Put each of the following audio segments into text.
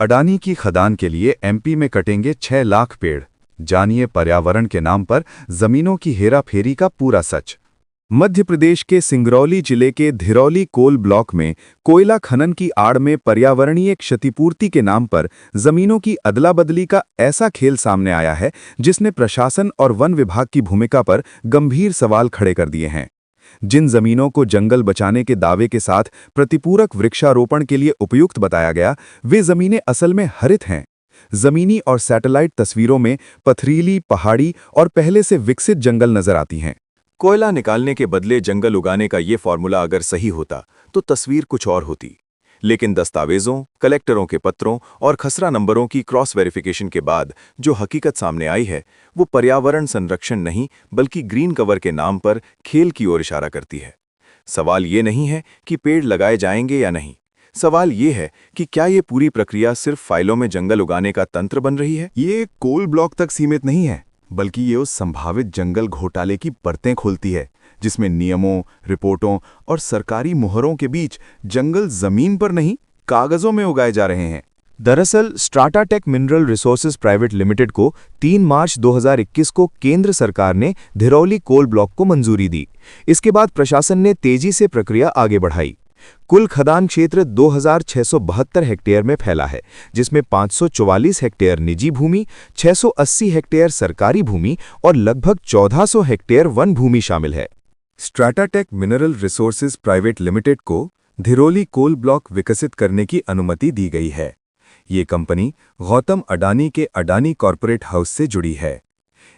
अडानी की खदान के लिए एमपी में कटेंगे 6 लाख पेड़। जानिए पर्यावरण के नाम पर जमीनों की हेराफेरी का पूरा सच। मध्य प्रदेश के सिंगरौली जिले के धिरौली कोल ब्लॉक में कोयला खनन की आड़ में पर्यावरणीय क्षतिपूर्ति के नाम पर जमीनों की अदला बदली का ऐसा खेल सामने आया है जिसने प्रशासन और वन विभाग की भूमिका पर गंभीर सवाल खड़े कर दिए हैं। जिन जमीनों को जंगल बचाने के दावे के साथ प्रतिपूरक वृक्षारोपण के लिए उपयुक्त बताया गया, वे जमीनें असल में हरित हैं। जमीनी और सैटेलाइट तस्वीरों में पथरीली, पहाड़ी और पहले से विकसित जंगल नजर आती हैं। कोयला निकालने के बदले जंगल उगाने का ये फॉर्मूला अगर सही होता तो तस्वीर कुछ और होती, लेकिन दस्तावेजों, कलेक्टरों के पत्रों और खसरा नंबरों की क्रॉस वेरिफिकेशन के बाद जो हकीकत सामने आई है वो पर्यावरण संरक्षण नहीं बल्कि ग्रीन कवर के नाम पर खेल की ओर इशारा करती है। सवाल ये नहीं है कि पेड़ लगाए जाएंगे या नहीं, सवाल ये है कि क्या ये पूरी प्रक्रिया सिर्फ फाइलों में जंगल उगाने का तंत्र बन रही है। ये कोल ब्लॉक तक सीमित नहीं है, बल्कि ये उस संभावित जंगल घोटाले की परतें खोलती है जिसमें नियमों, रिपोर्टों और सरकारी मुहरों के बीच जंगल जमीन पर नहीं कागजों में उगाए जा रहे हैं। दरअसल Strata Tech mineral resources private limited को 3 मार्च 2021 को केंद्र सरकार ने धिरौली कोल ब्लॉक को मंजूरी दी। इसके बाद प्रशासन ने तेजी से प्रक्रिया आगे बढ़ाई। कुल खदान क्षेत्र 2672 हेक्टेयर में फैला है, जिसमें 544 हेक्टेयर निजी भूमि, 680 हेक्टेयर सरकारी भूमि और लगभग 1400 हेक्टेयर वन भूमि शामिल है। Strata Tech mineral resources private limited को धिरौली कोल ब्लॉक विकसित करने की अनुमति दी गई है। ये कंपनी गौतम अडानी के अडानी कॉर्पोरेट हाउस से जुड़ी है।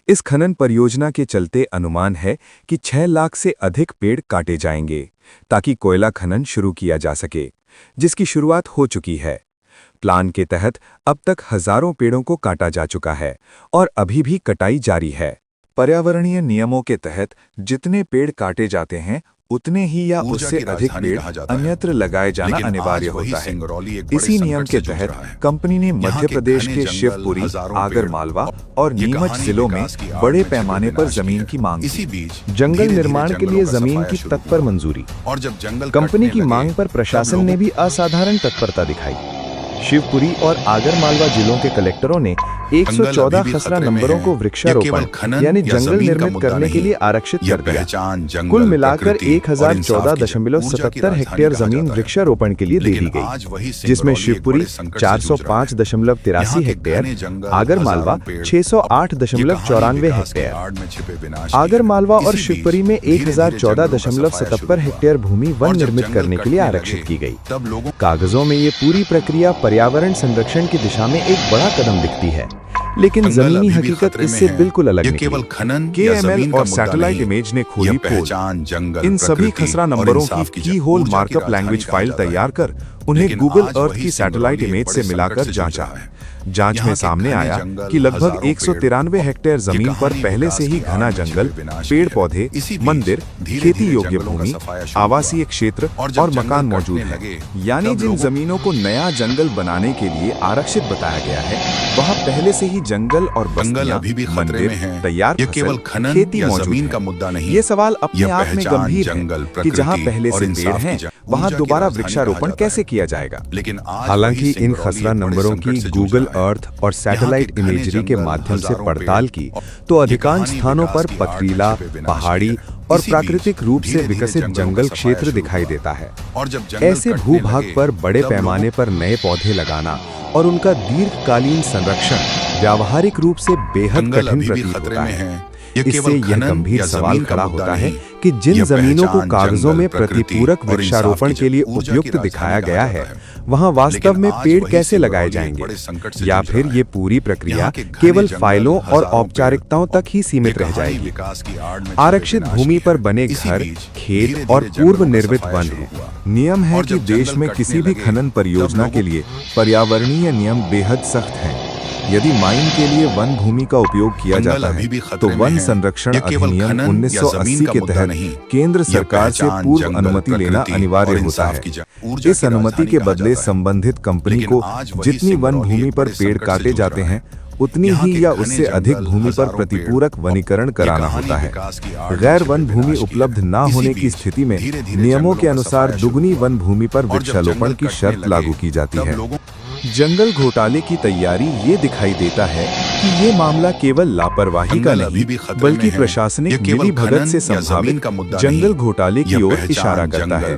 इस खनन परियोजना के चलते अनुमान है कि 6 लाख से अधिक पेड़ काटे जाएंगे ताकि कोयला खनन शुरू किया जा सके, जिसकी शुरुआत हो चुकी है। प्लान के तहत अब तक हजारों पेड़ों को काटा जा चुका है और अभी भी कटाई जारी है। पर्यावरणीय नियमों के तहत जितने पेड़ काटे जाते हैं उतने ही या उससे अधिक पेड़ अन्यत्र लगाए जाना अनिवार्य होता है। इसी नियम के तहत कंपनी ने मध्य प्रदेश के शिवपुरी, आगर मालवा और नीमच जिलों में बड़े पैमाने पर जमीन की मांग की। जंगल निर्माण के लिए जमीन की तत्पर मंजूरी और जब जंगल कंपनी की मांग पर प्रशासन ने भी असाधारण तत्परता दिखाई। शिवपुरी और आगर मालवा जिलों के कलेक्टरों ने 114 खसरा नंबरों को वृक्षारोपण यानी जंगल निर्मित करने के लिए आरक्षित कर दिया। कुल मिलाकर 1014.77 हेक्टेयर जमीन वृक्षारोपण के लिए दे दी गई, जिसमें शिवपुरी 405.83 हेक्टेयर, आगर मालवा 608.94 हेक्टेयर। आगर मालवा और शिवपुरी में 1014.77 हेक्टेयर भूमि वन निर्मित करने के लिए आरक्षित की गई। कागजों में ये पूरी प्रक्रिया पर्यावरण संरक्षण की दिशा में एक बड़ा कदम दिखती है, लेकिन जमीनी हकीकत इससे बिल्कुल अलग निकली। केवल खनन KML और सैटेलाइट इमेज ने खोली पोल। इन सभी खसरा नंबरों की की होल मार्कअप लैंग्वेज फाइल तैयार कर उन्हें गूगल अर्थ की सैटेलाइट इमेज से मिलाकर जांचा। जांच में सामने आया कि लगभग 193 हेक्टेयर जमीन पर पहले से ही घना जंगल, पेड़ पौधे, मंदिर, खेती योग्य भूमि, आवासीय क्षेत्र और मकान मौजूद हैं। यानी जिन जमीनों को नया जंगल बनाने के लिए आरक्षित बताया गया है, वहां पहले से ही जंगल और बस्तियां, मंदिर, तैयार फसल, खेती मौजूद का मुद्दा नहीं। ये सवाल अपने आप में गंभीर है कि जहां पहले से पेड़ हैं, वहां दोबारा वृक्षारोपण कैसे किया जाएगा। हालांकि इन खसरा नंबरों की गूगल अर्थ और सैटेलाइट इमेजरी के माध्यम से पड़ताल की तो अधिकांश स्थानों पर पथरीला, पहाड़ी और प्राकृतिक रूप से विकसित जंगल क्षेत्र दिखाई देता है। ऐसे भूभाग पर बड़े पैमाने पर नए पौधे लगाना और उनका दीर्घकालीन संरक्षण व्यावहारिक रूप से बेहद कठिन प्रतीत होता है। इससे यह गंभीर सवाल खड़ा होता है कि जिन जमीनों को कागजों में प्रतिपूरक वृक्षारोपण के लिए उपयुक्त दिखाया गया है, वहां वास्तव में पेड़ कैसे लगाए जाएंगे, या फिर ये पूरी प्रक्रिया केवल फाइलों और औपचारिकताओं तक ही सीमित रह जाएगी। आरक्षित भूमि पर बने घर, खेत और पूर्व निर्मित वन हैं। नियम है कि देश में किसी भी खनन परियोजना के लिए पर्यावरणीय नियम बेहद सख्त हैं। यदि माइन के लिए वन भूमि का उपयोग किया जाता है तो वन संरक्षण अधिनियम 1980 के तहत केंद्र सरकार से पूर्व अनुमति लेना अनिवार्य होता है। इस अनुमति के बदले संबंधित कंपनी को जितनी वन भूमि पर पेड़ काटे जाते हैं उतनी ही या उससे अधिक भूमि पर प्रतिपूरक वनीकरण कराना होता है। गैर वन भूमि उपलब्ध न होने की स्थिति में नियमों के अनुसार दुगनी वन भूमि पर वृक्षारोपण की शर्त लागू की जाती है। जंगल घोटाले की तैयारी ये दिखाई देता है कि ये मामला केवल लापरवाही का नहीं बल्कि प्रशासनिक मिलीभगत से संभावित जंगल घोटाले की ओर इशारा करता है।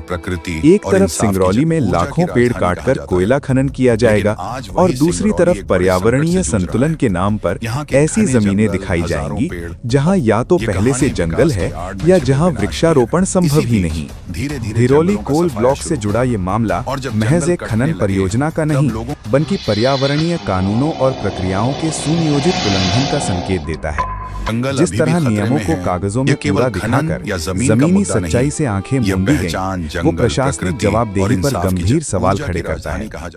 एक तरफ सिंगरौली में लाखों पेड़ काटकर कोयला खनन किया जाएगा और दूसरी तरफ पर्यावरणीय संतुलन के नाम पर ऐसी जमीनें दिखाई जाएंगी जहां या तो पहले से जंगल है या जहां वृक्षारोपण संभव ही नहीं। धिरौली कोल ब्लॉक से जुड़ा ये मामला महज एक खनन परियोजना का नहीं बल्कि पर्यावरणीय कानूनों और प्रक्रियाओं के सुनियोजित उल्लंघन का संकेत देता है। जिस तरह नियमों को कागजों में पूरा दिखाकर जमीनी सच्चाई से आंखें मूंदी गईं, वो प्रशासनिक जवाबदेही पर गंभीर सवाल खड़े करता है।